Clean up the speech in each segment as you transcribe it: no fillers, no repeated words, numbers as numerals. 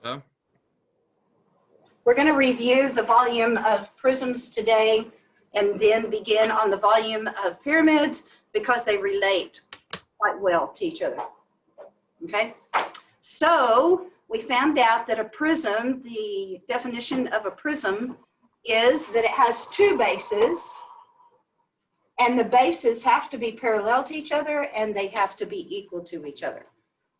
Yeah. We're going to review the volume of prisms today and then begin on the volume of pyramids because they relate quite well to each other. Okay, so we found out that a prism, the definition of a prism is that it has two bases, and the bases have to be parallel to each other and they have to be equal to each other.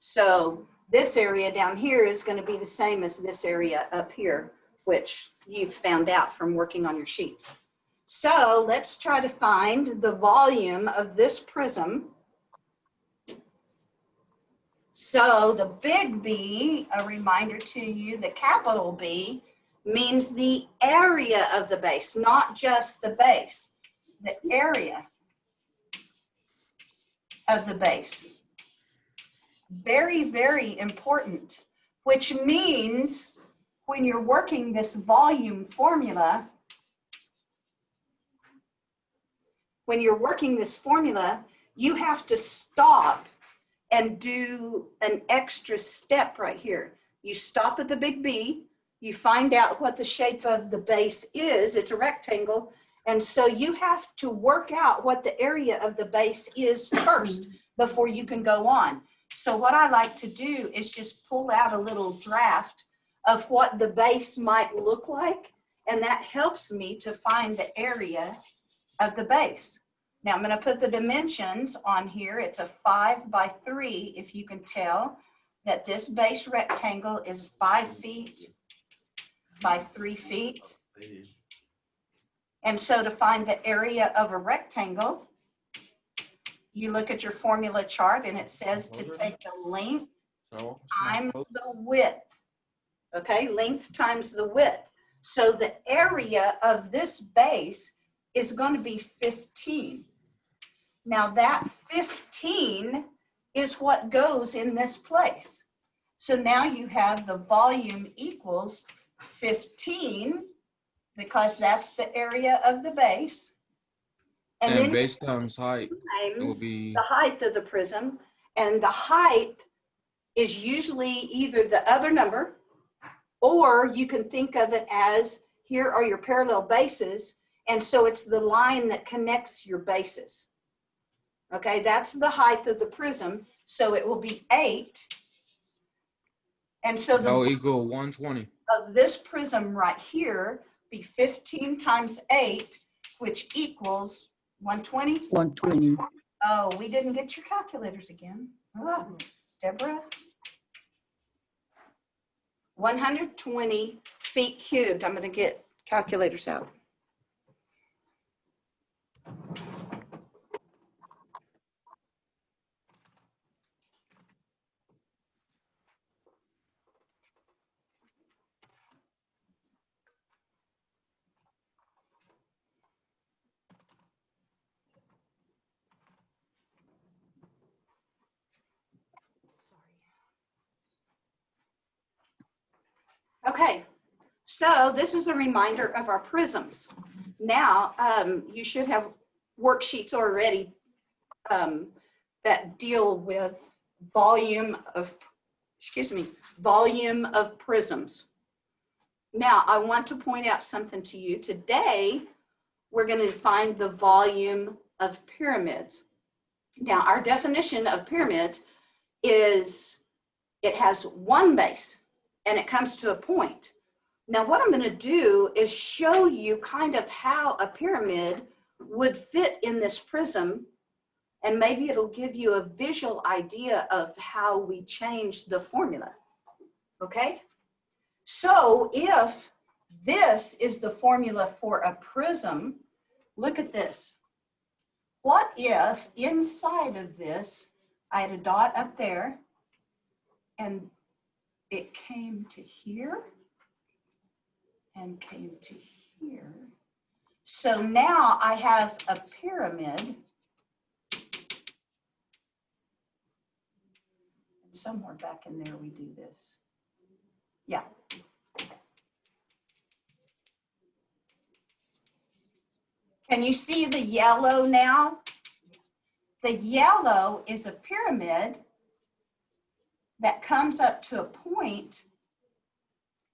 So this area down here is going to be the same as this area up here, which you've found out from working on your sheets. So let's try to find the volume of this prism. So the big B, a reminder to you, the capital B means the area of the base, not just the base, the area of the base. Very, very important, which means when you're working this volume formula, you have to stop and do an extra step right here. You stop at the big B, you find out what the shape of the base is, it's a rectangle, and so you have to work out what the area of the base is first before you can go on. So what I like to do is just pull out a little draft of what the base might look like, and that helps me to find the area of the base. Now I'm going to put the dimensions on here. It's a 5 by 3, if you can tell that this base rectangle is 5 feet by 3 feet. And so to find the area of a rectangle, you look at your formula chart and it says to take the length times the width. Okay, length times the width. So the area of this base is going to be 15. Now that 15 is what goes in this place. So now you have the volume equals 15 because that's the area of the base. And then base times height will be the height of the prism, and the height is usually either the other number, or you can think of it as here are your parallel bases, and so it's the line that connects your bases. Okay, that's the height of the prism, so it will be 8. And so the will equal 120 of this prism right here be 15 times 8, which equals 120? 120. Oh, we didn't get your calculators again. Oh, Deborah. 120 feet cubed. I'm going to get calculators out. Okay, so this is a reminder of our prisms. Now, you should have worksheets already that deal with volume of prisms. Now, I want to point out something to you. Today, we're going to find the volume of pyramids. Now, our definition of pyramids is it has one base and it comes to a point. Now, what I'm going to do is show you kind of how a pyramid would fit in this prism, and maybe it'll give you a visual idea of how we change the formula. Okay? So if this is the formula for a prism, look at this. What if inside of this, I had a dot up there and it came to here and came to here. So now I have a pyramid. And somewhere back in there we do this. Yeah. Can you see the yellow now? The yellow is a pyramid that comes up to a point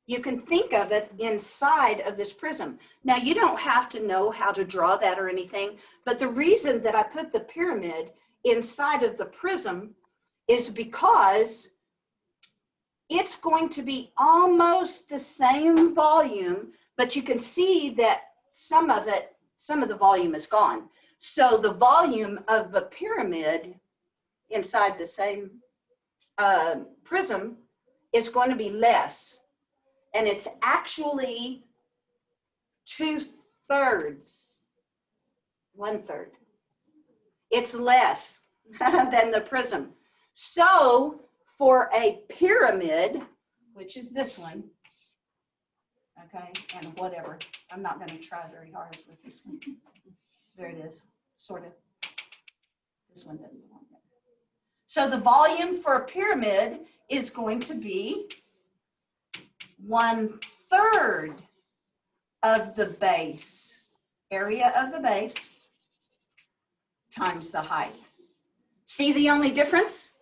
you can think of it inside of this prism. Now, you don't have to know how to draw that or anything, but the reason that I put the pyramid inside of the prism is because it's going to be almost the same volume, but you can see that some of the volume is gone. So the volume of the pyramid inside the same prism is going to be less. And it's actually 2/3, 1/3. It's less than the prism. So for a pyramid, which is this one, okay, and whatever, I'm not going to try very hard with this one. There it is, sort of. This one doesn't belong there. So the volume for a pyramid is going to be 1/3 of the base, area of the base, times the height. See the only difference?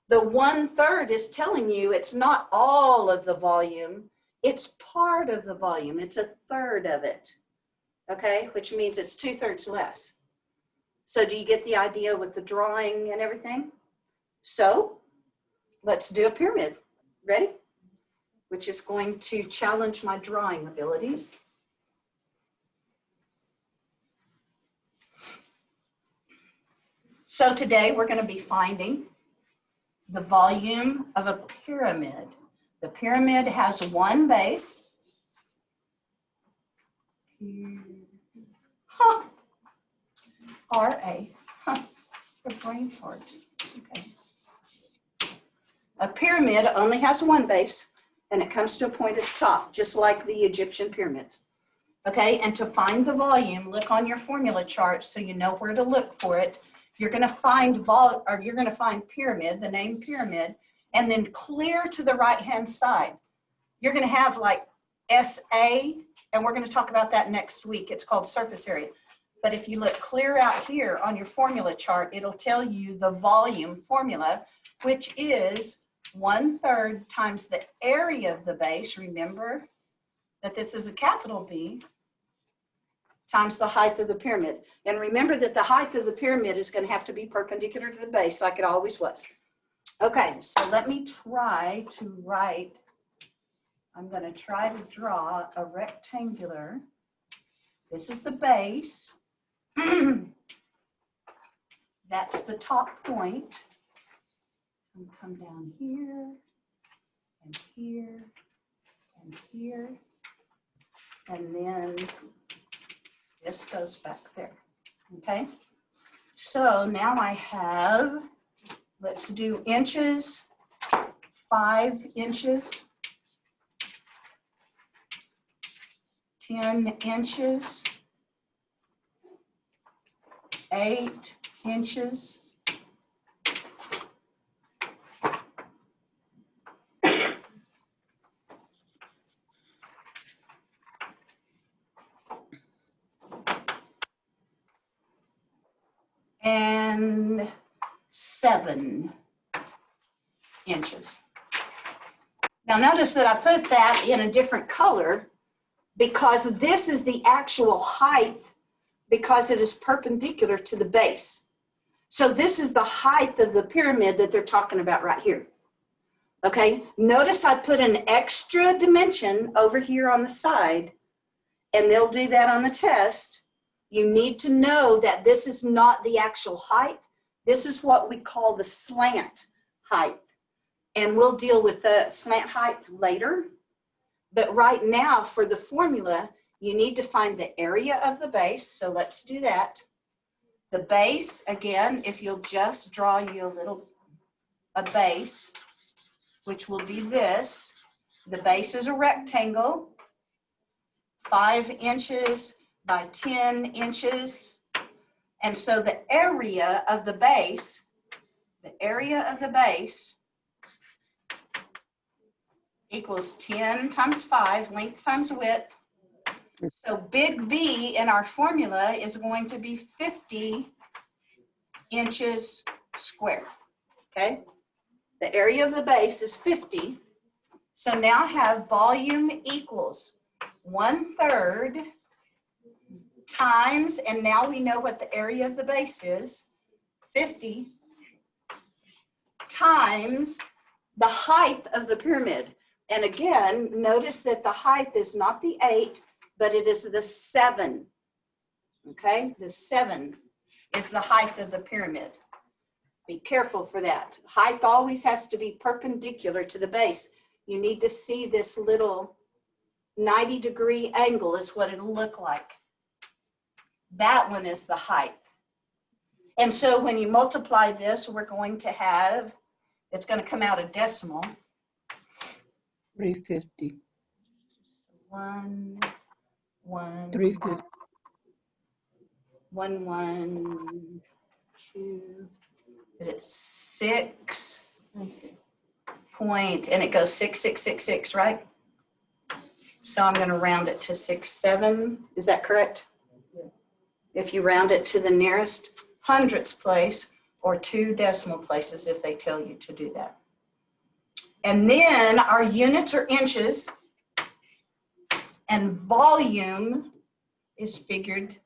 The 1/3 is telling you it's not all of the volume, it's part of the volume. It's 1/3 of it, okay? Which means it's 2/3 less. So do you get the idea with the drawing and everything? So let's do a pyramid. Ready? Which is going to challenge my drawing abilities. So today we're going to be finding the volume of a pyramid. The pyramid has one base. R-A. The brain fart. Okay. A pyramid only has one base, and it comes to a point at the top, just like the Egyptian pyramids. Okay, and to find the volume, look on your formula chart so you know where to look for it. You're going to find pyramid, the name pyramid, and then clear to the right-hand side. You're going to have like SA, and we're going to talk about that next week. It's called surface area. But if you look clear out here on your formula chart, it'll tell you the volume formula, which is 1/3 times the area of the base. Remember that this is a capital B, times the height of the pyramid. And remember that the height of the pyramid is going to have to be perpendicular to the base like it always was. Okay, so let me try to write. I'm going to try to draw a rectangular. This is the base. That's the top point. And come down here, and here, and here. And then this goes back there, okay? So now I have, let's do inches, 5 inches, 10 inches, 8 inches, and 7 inches. Now notice that I put that in a different color because this is the actual height because it is perpendicular to the base. So this is the height of the pyramid that they're talking about right here. Okay, notice I put an extra dimension over here on the side, and they'll do that on the test. You need to know that this is not the actual height. This is what we call the slant height. And we'll deal with the slant height later. But right now, for the formula, you need to find the area of the base. So let's do that. The base, again, if you'll just draw you a base, which will be this. The base is a rectangle, 5 inches by 10 inches. And so the area of the base equals 10 times 5, length times width. So big B in our formula is going to be 50 inches square, okay? The area of the base is 50. So now I have volume equals 1/3 times, and now we know what the area of the base is, 50, times the height of the pyramid. And again, notice that the height is not the 8, but it is the 7. Okay, the 7 is the height of the pyramid. Be careful for that. Height always has to be perpendicular to the base. You need to see this little 90-degree angle is what it'll look like. That one is the height. And so when you multiply this, we're going to have, it's going to come out a decimal. 350. 1, 1, 350. 1, 1, 2, is it 6? Let me see. Point, and it goes 6, 6, 6, 6, right? So I'm going to round it to 6, 7. Is that correct? Yes. If you round it to the nearest hundredths place or 2 decimal places if they tell you to do that. And then our units are inches, and volume is figured,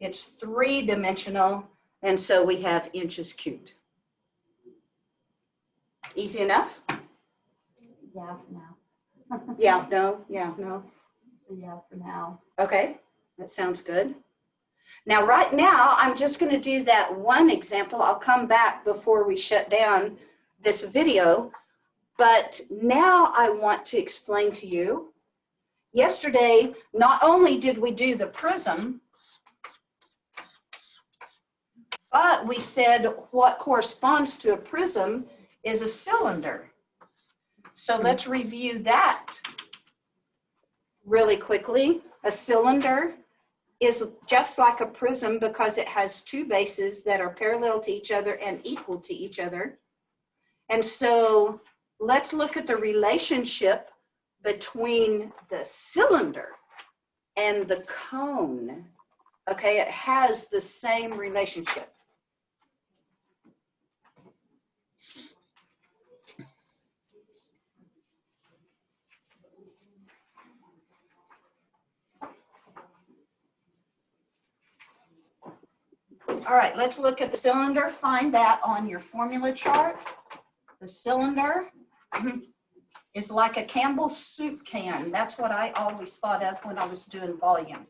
it's 3-dimensional, and so we have inches cubed. Easy enough? Yeah, for now. Yeah, no, yeah, no. So yeah, for now. Okay, that sounds good. Now, right now, I'm just going to do that one example. I'll come back before we shut down this video. But now I want to explain to you, yesterday, not only did we do the prism, but we said what corresponds to a prism is a cylinder. So let's review that really quickly. A cylinder is just like a prism because it has 2 bases that are parallel to each other and equal to each other. And so let's look at the relationship between the cylinder and the cone. Okay, it has the same relationship. All right, let's look at the cylinder. Find that on your formula chart. The cylinder is like a Campbell's soup can. That's what I always thought of when I was doing volume.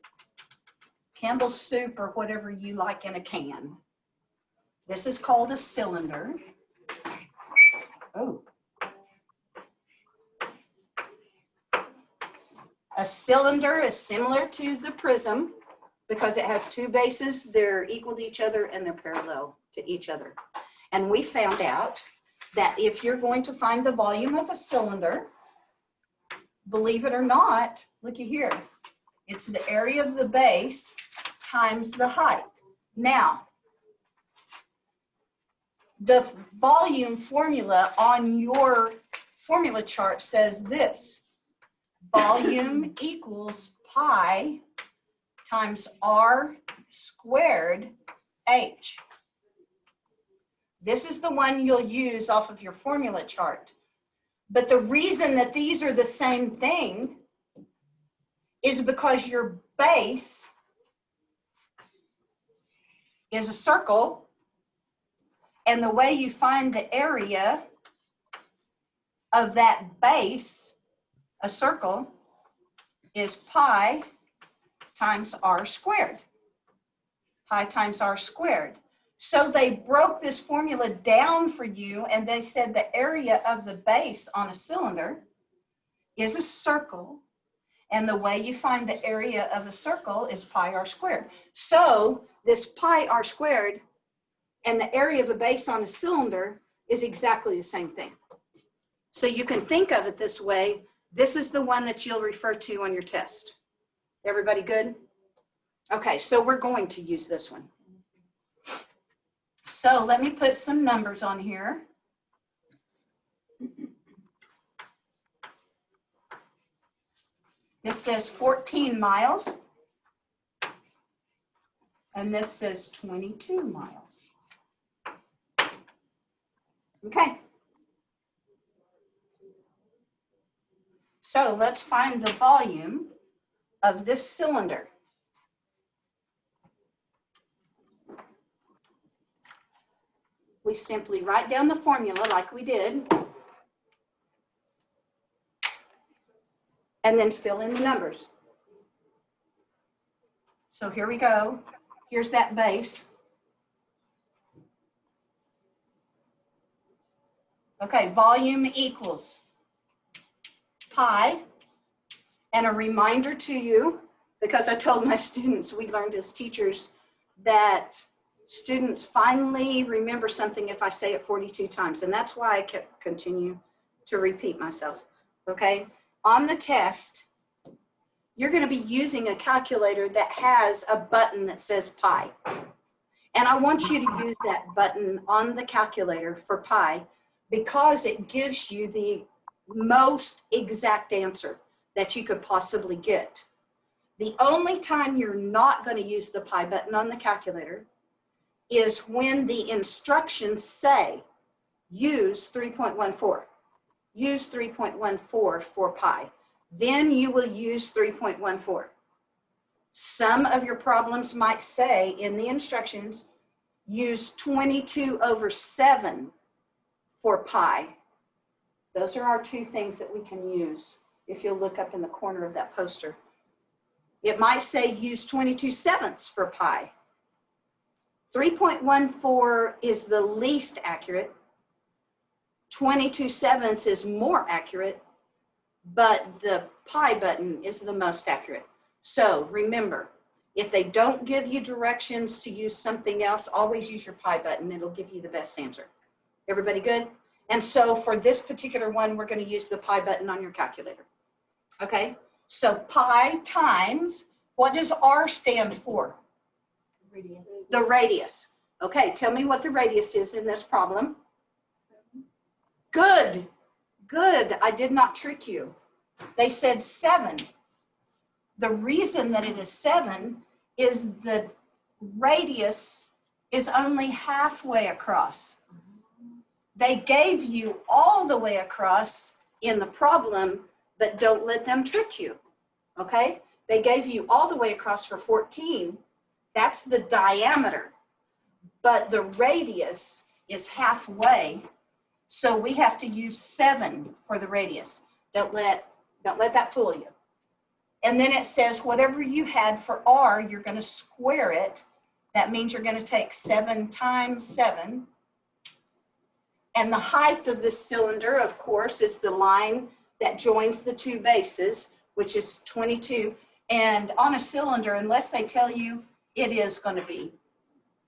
Campbell's soup or whatever you like in a can. This is called a cylinder. Oh. A cylinder is similar to the prism because it has 2 bases. They're equal to each other and they're parallel to each other. And we found out that if you're going to find the volume of a cylinder, believe it or not, looky here, it's the area of the base times the height. Now, the volume formula on your formula chart says this: volume equals pi times r squared h. This is the one you'll use off of your formula chart. But the reason that these are the same thing is because your base is a circle, and the way you find the area of that base, a circle, is pi times r squared. Pi times r squared. So they broke this formula down for you, and they said the area of the base on a cylinder is a circle, and the way you find the area of a circle is pi r squared. So this pi r squared and the area of a base on a cylinder is exactly the same thing. So you can think of it this way. This is the one that you'll refer to on your test. Everybody good? Okay, so we're going to use this one. So let me put some numbers on here. This says 14 miles. And this says 22 miles. Okay. So let's find the volume of this cylinder. We simply write down the formula like we did, and then fill in the numbers. So here we go. Here's that base. Okay, volume equals pi. And a reminder to you, because I told my students, we learned as teachers that students finally remember something if I say it 42 times. And that's why I kept continue to repeat myself, okay? On the test, you're gonna be using a calculator that has a button that says pi. And I want you to use that button on the calculator for pi because it gives you the most exact answer that you could possibly get. The only time you're not going to use the pi button on the calculator is when the instructions say use 3.14. Use 3.14 for pi. Then you will use 3.14. Some of your problems might say in the instructions, use 22/7 for pi. Those are our two things that we can use if you'll look up in the corner of that poster. It might say use 22/7 for pi. 3.14 is the least accurate. 22/7 is more accurate, but the pi button is the most accurate. So remember, if they don't give you directions to use something else, always use your pi button. It'll give you the best answer. Everybody good? And so for this particular one, we're going to use the pi button on your calculator. Okay, so pi times, what does R stand for? Radius. The radius. Okay, tell me what the radius is in this problem. Good, good. I did not trick you. They said 7. The reason that it is 7 is the radius is only halfway across. They gave you all the way across in the problem, but don't let them trick you, okay? They gave you all the way across for 14. That's the diameter, but the radius is halfway, so we have to use 7 for the radius. Don't let that fool you. And then it says whatever you had for R, you're going to square it. That means you're going to take 7 times 7. And the height of this cylinder, of course, is the line that joins the two bases, which is 22. And on a cylinder, unless they tell you, it is going to be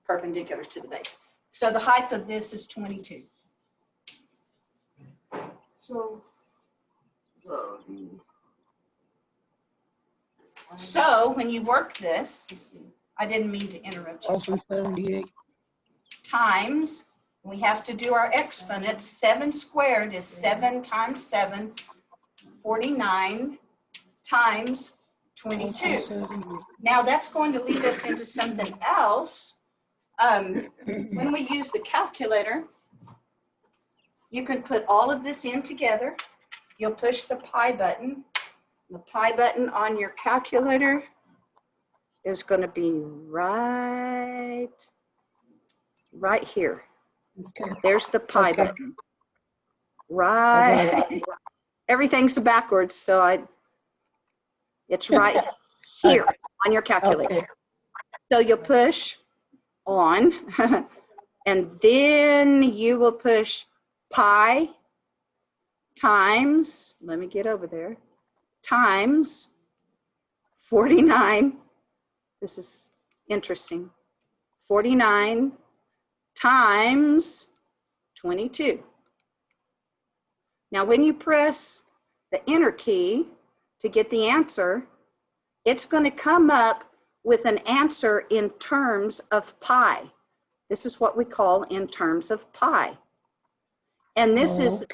perpendicular to the base. So the height of this is 22. So when you work this, I didn't mean to interrupt you. Also 78. Times, we have to do our exponents. 7 squared is 7 times 7, 49 times 22. Now that's going to lead us into something else. When we use the calculator, you can put all of this in together. You'll push the pi button. The pi button on your calculator is going to be right here. Okay. There's the pi Okay. button. Right. Everything's backwards, so it's right here on your calculator. Okay. So you'll push on, and then you will push pi times, let me get over there, times 49. This is interesting. 49 times 22. Now, when you press the enter key to get the answer, it's going to come up with an answer in terms of pi. This is what we call in terms of pi. And this is,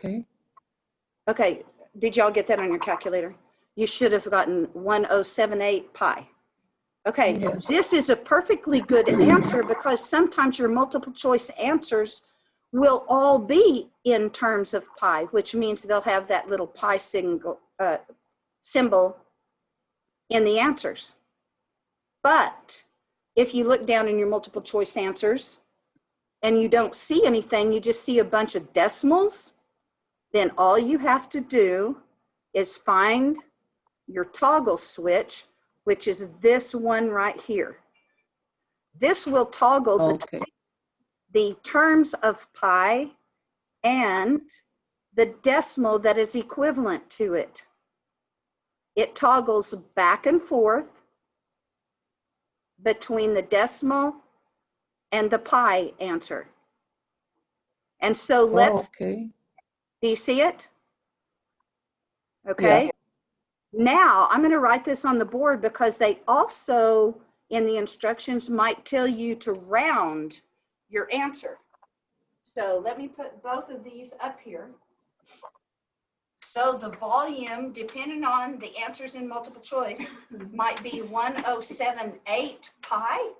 okay, did y'all get that on your calculator? You should have gotten 1078 pi. Okay, Yes. This is a perfectly good answer because sometimes your multiple choice answers will all be in terms of pi, which means they'll have that little pi symbol in the answers. But if you look down in your multiple choice answers and you don't see anything, you just see a bunch of decimals, then all you have to do is find your toggle switch, which is this one right here. This will toggle Okay. the terms of pi and the decimal that is equivalent to it. It toggles back and forth between the decimal and the pi answer. And so let's, Okay. do you see it? Okay. Yeah. Now I'm going to write this on the board because they also in the instructions might tell you to round your answer. So let me put both of these up here. So the volume, depending on the answers in multiple choice, might be 1078 pi,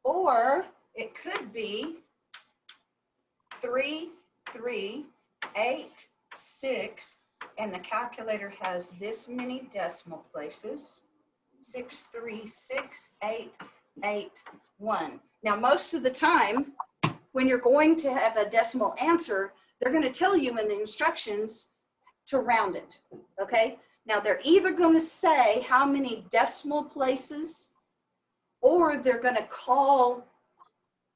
or it could be 3386, and the calculator has this many decimal places, 636881. Now, most of the time, when you're going to have a decimal answer, they're going to tell you in the instructions to round it, okay? Now, they're either going to say how many decimal places, or they're going to call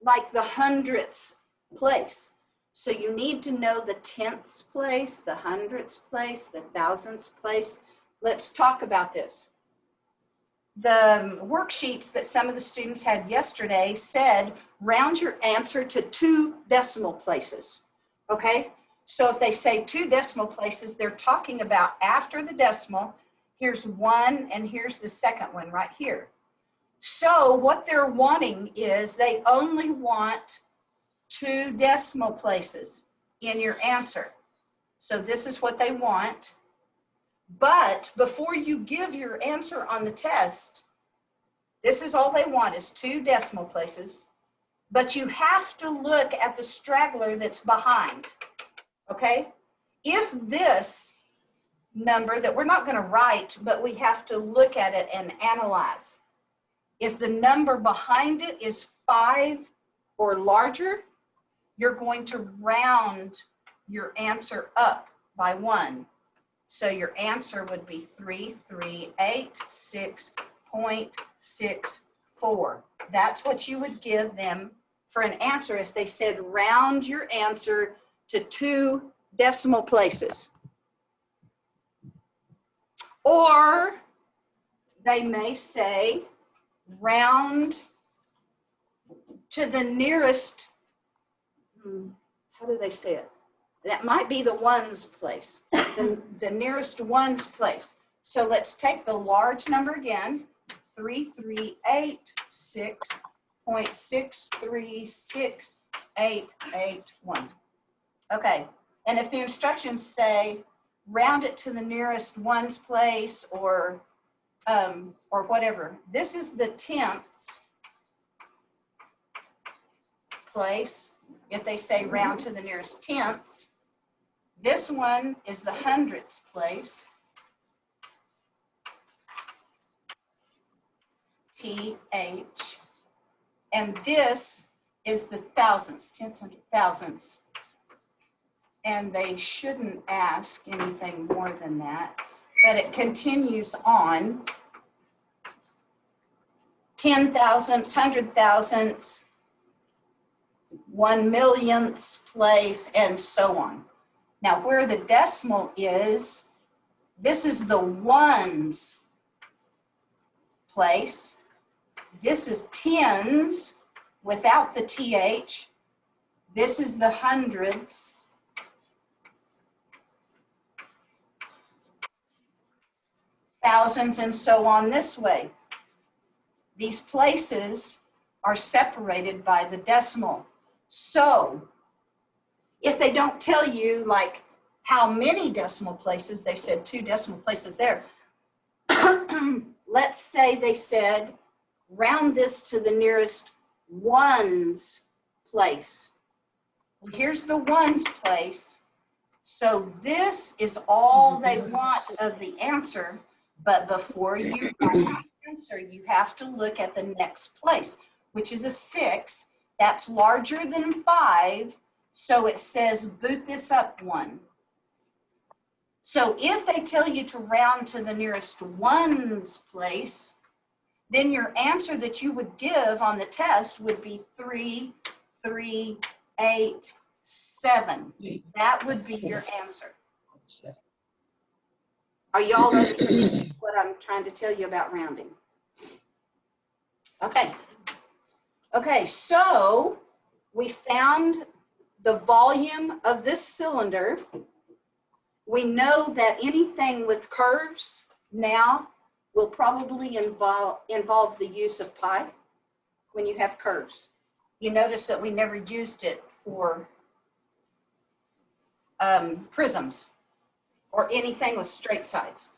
like the hundredths place. So you need to know the tenths place, the hundredths place, the thousandths place. Let's talk about this. The worksheets that some of the students had yesterday said round your answer to 2 decimal places, okay? So if they say 2 decimal places, they're talking about after the decimal, here's 1 and here's the second one right here. So what they're wanting is they only want 2 decimal places in your answer. So this is what they want. But before you give your answer on the test, this is all they want is 2 decimal places, but you have to look at the straggler that's behind, okay? If this number that we're not going to write, but we have to look at it and analyze, if the number behind it is 5 or larger, you're going to round your answer up by 1. So your answer would be 3386.64. That's what you would give them for an answer if they said round your answer to 2 decimal places. Or they may say round to the nearest, how do they say it? That might be the ones place, the nearest ones place. So let's take the large number again, 3386.636881. Okay, and if the instructions say round it to the nearest ones place or whatever, this is the tenths place. If they say round to the nearest tenths, this one is the hundredths place, TH, and this is the thousandths, tenths, hundredths, thousandths. And they shouldn't ask anything more than that, but it continues on. 10 thousandths, 100 thousandths, 1 millionths place, and so on. Now, where the decimal is, this is the ones place. This is tens without the TH. This is the hundredths. Thousands, and so on this way. These places are separated by the decimal. So if they don't tell you like how many decimal places, they said 2 decimal places there. Let's say they said round this to the nearest ones place. Well, here's the ones place. So this is all they want of the answer, but before you write the answer, you have to look at the next place, which is a 6. That's larger than 5, so it says boot this up 1. So if they tell you to round to the nearest ones place, then your answer that you would give on the test would be 3, 3, 8, 7. That would be your answer. Are y'all understanding what I'm trying to tell you about rounding? Okay. Okay, so we found the volume of this cylinder. We know that anything with curves now will probably involve the use of pi when you have curves. You notice that we never used it for prisms or anything with straight sides,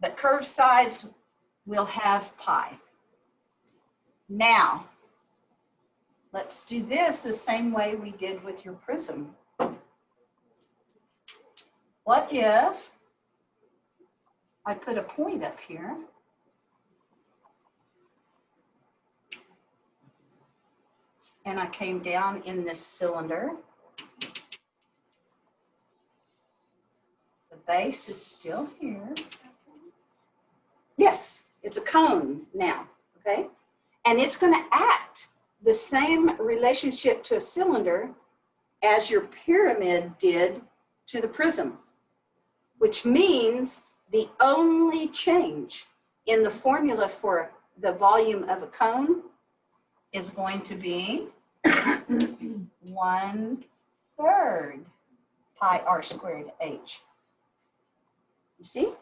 but curved sides will have pi. Now, let's do this the same way we did with your prism. What if I put a point up here and I came down in this cylinder? The base is still here. Yes, it's a cone now, okay? And it's going to act the same relationship to a cylinder as your pyramid did to the prism, which means the only change in the formula for the volume of a cone is going to be 1/3 pi r squared h. You see?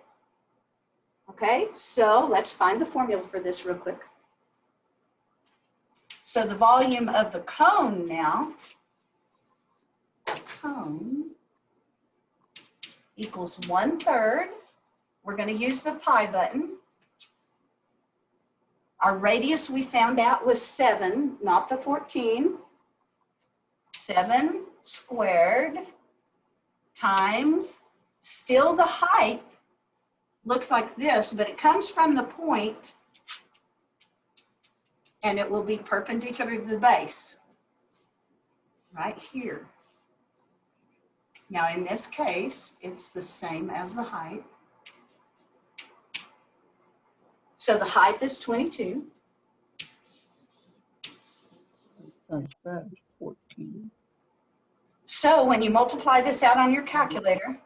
Okay, so let's find the formula for this real quick. So the volume of the cone now, the cone equals 1/3. We're going to use the pi button. Our radius we found out was 7, not the 14. 7 squared times, still the height looks like this, but it comes from the point and it will be perpendicular to the base, right here. Now in this case, it's the same as the height. So the height is 22. Times 5 is 14. So when you multiply this out on your calculator,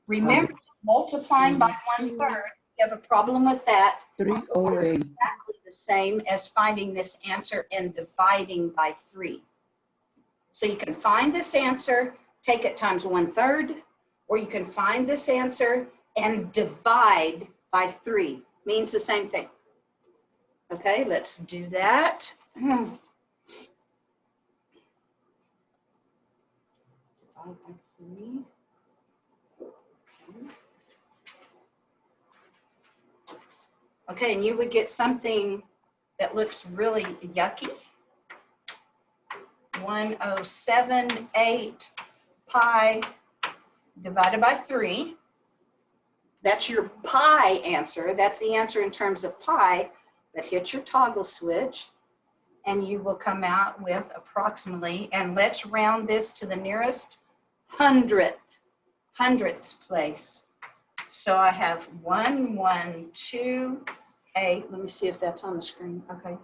remember multiplying by 1/3. You have a problem with that. 308. Exactly the same as finding this answer and dividing by 3. So you can find this answer, take it times 1/3, or you can find this answer and divide by 3. Means the same thing. Okay, let's do that. Divide by 3. Okay, and you would get something that looks really yucky. 1078 pi divided by 3. That's your pi answer. That's the answer in terms of pi, but hit your toggle switch and you will come out with approximately, and let's round this to the nearest hundredths place. So I have 1,128. Let me see if that's on the screen. Okay.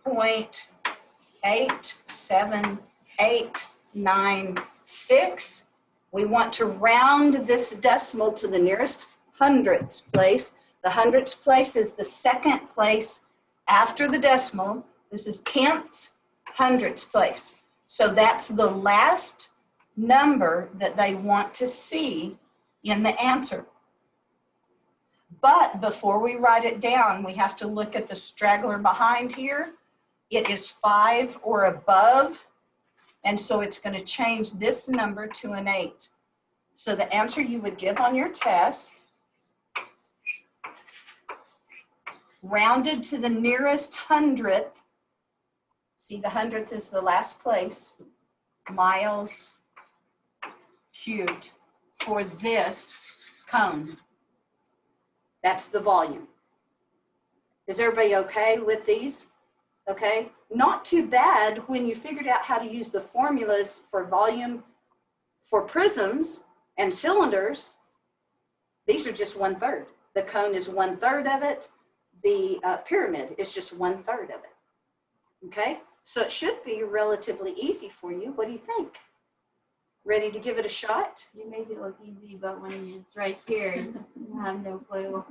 0.87896. We want to round this decimal to the nearest hundredths place. The hundredths place is the second place after the decimal. This is tenths, hundredths place. So that's the last number that they want to see in the answer. But before we write it down, we have to look at the straggler behind here. It is 5 or above, and so it's going to change this number to an 8. So the answer you would give on your test, rounded to the nearest hundredth, see the hundredth is the last place, miles cubed. for this cone. That's the volume. Is everybody okay with these? Okay, not too bad when you figured out how to use the formulas for volume for prisms and cylinders. These are just 1/3. The cone is 1/3 of it. The pyramid is just 1/3 of it. Okay, so it should be relatively easy for you. What do you think? Ready to give it a shot? You make it look easy, but when it's right here, you have no clue.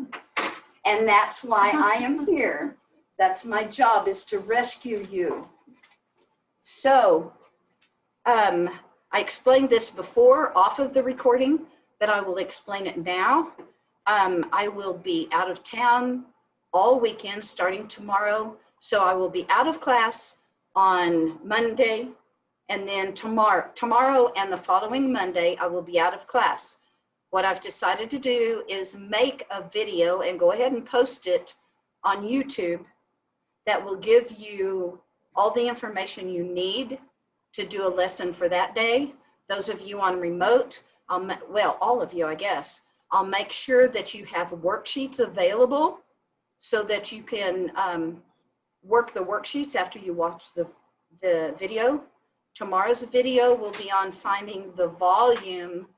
And that's why I am here. That's my job, is to rescue you. So, I explained this before off of the recording, but I will explain it now. I will be out of town all weekend starting tomorrow. So I will be out of class on Monday, and then tomorrow and the following Monday, I will be out of class. What I've decided to do is make a video and go ahead and post it on YouTube that will give you all the information you need to do a lesson for that day. Those of you on remote, well, all of you, I guess, I'll make sure that you have worksheets available so that you can work the worksheets after you watch the video. Tomorrow's video will be on finding the volume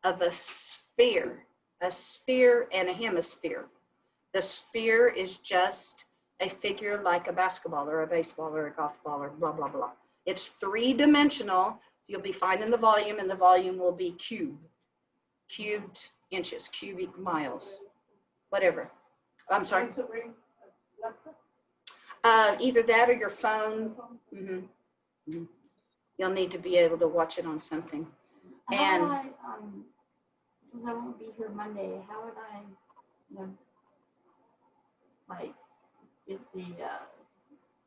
of a sphere and a hemisphere. The sphere is just a figure like a basketball or a baseball or a golf ball or blah, blah, blah. It's 3-dimensional. You'll be finding the volume, and the volume will be cubed inches, cubic miles, whatever. I'm sorry. Either that or your phone. You'll need to be able to watch it on something. How would I, since I won't be here Monday, how would I, like, get the,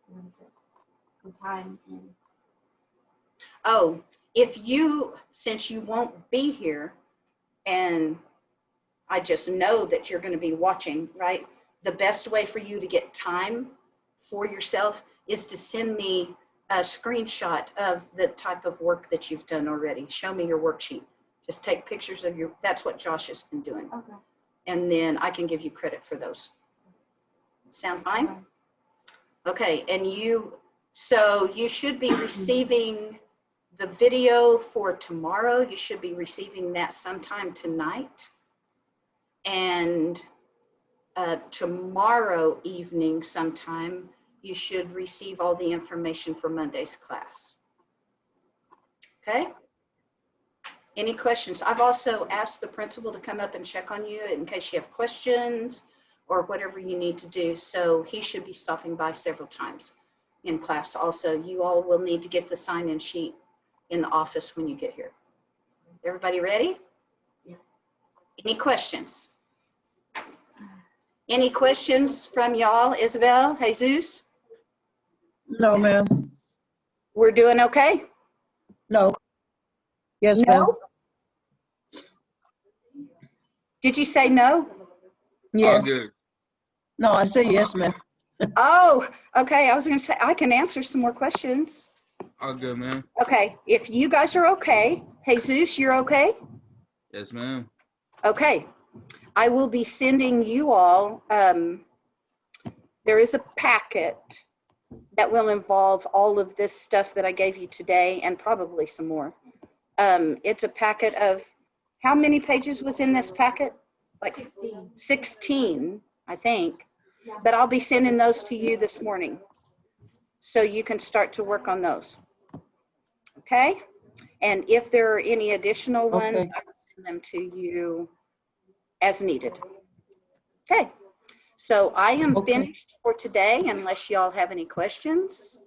what is it, the time in? Oh, since you won't be here, and I just know that you're going to be watching, right? The best way for you to get time for yourself is to send me a screenshot of the type of work that you've done already. Show me your worksheet. Just take pictures of that's what Josh has been doing. Okay. And then I can give you credit for those. Sound fine? Okay, and so you should be receiving the video for tomorrow. You should be receiving that sometime tonight. And tomorrow evening sometime, you should receive all the information for Monday's class. Okay? Any questions? I've also asked the principal to come up and check on you in case you have questions or whatever you need to do. So he should be stopping by several times in class also. You all will need to get the sign-in sheet in the office when you get here. Everybody ready? Yeah. Any questions? Any questions from y'all? Isabel, Jesus? No, ma'am. We're doing okay? No. Yes, ma'am. No? Did you say no? All Yes. good. No, I say yes, ma'am. Oh, okay. I was going to say, I can answer some more questions. All good, ma'am. Okay. If you guys are okay, Jesus, you're okay? Yes, ma'am. Okay. I will be sending you all, there is a packet that will involve all of this stuff that I gave you today and probably some more. It's a packet of, how many pages was in this packet? Like 16, I think. But I'll be sending those to you this morning, so you can start to work on those. Okay? And if there are any additional ones, Okay. I will send them to you as needed. Okay. So I am Okay. finished for today unless y'all have any questions.